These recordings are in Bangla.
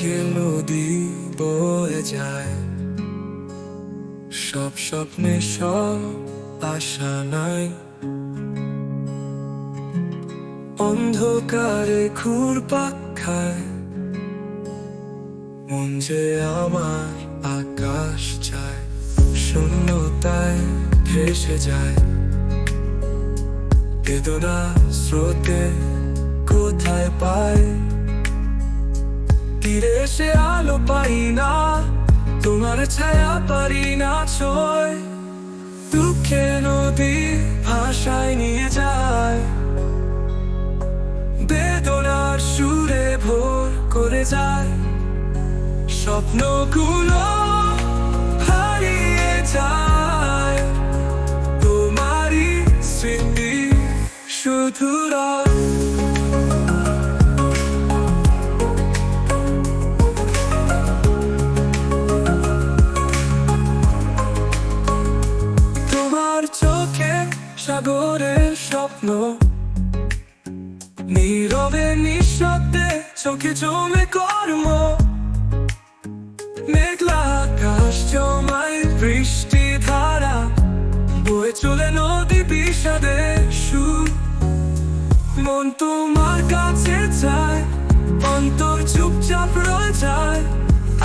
চোখে নদী বয়ে যায়, সব স্বপ্নে সব আশা নাই। অন্ধকারে ঘুরপাক খায় মন যে আমার, আকাশ চায় শূন্যতায় ভেসে যায়। বেদনা স্রোতে কোথায় পায়, তীরে এসে আলো পাই না, তোমার ছায়া পারি না ছয়। দুঃখে নদী ভাষায় নিয়ে যায়, বেদনার সুরে ভোর করে যায়। স্বপ্নগুলো হারিয়ে যায়, তোমারই স্মৃতি শুধু রয়। তোমার চোখে সাগরের স্বপ্ন, নীরবে নিঃশব্দে চোখে জমে কর্ম। মেঘলা আকাশ জমায় বৃষ্টি ধারা, বয়ে চলে নদী বিষাদের সুর। মন তোমার কাছে চায়, অন্তর চুপচাপ রয়ে যায়।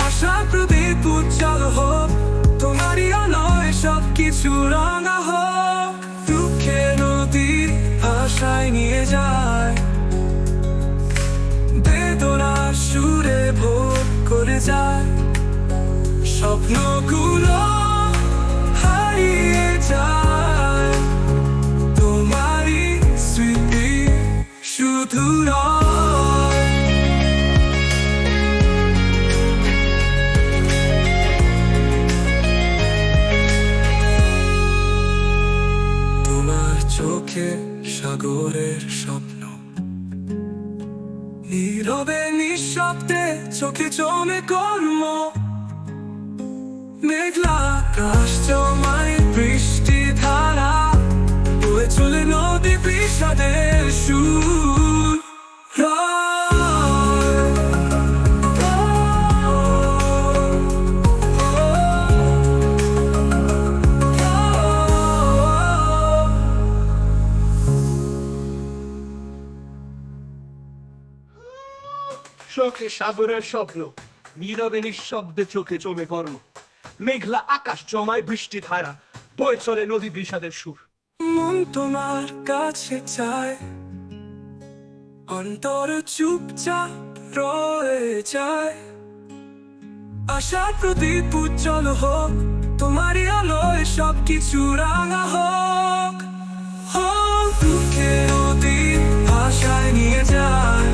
আশা প্রদীপ উজ্জ্বল হোক, তোমারই আলোয় সবকিছু রাঙা হোক। দুঃখে নদী ভাষায় নিয়ে যায়, বেদনার সুরে ভোর করে যায়। স্বপ্নগুলো হারিয়ে যায়, তোমারই স্মৃতি শুধু রয়। তোমার চোখে সাগরের স্বপ্ন, নীরবে নিঃশব্দে চোখে জমে কর্ম। মেঘলা আকাশ জমায় বৃষ্টি ধারা, বয়ে চলে নদী বিষাদের সুর। চোখে সাগরের স্বপ্ন, নীরবে নিঃশব্দে চোখে জমে কর্ম। মেঘলা আকাশ জমায় বৃষ্টি ধারা, বয়ে চলে নদী বিষাদের সুর। মন তোমার কাছে চায়, অন্তর চুপচাপ রয়ে যায়। আশার প্রদীপ উজ্জ্বল হোক, তোমারই আলোয় সবকিছু রাঙা হোক। দুঃখে নদী ভাষায় নিয়ে যায়,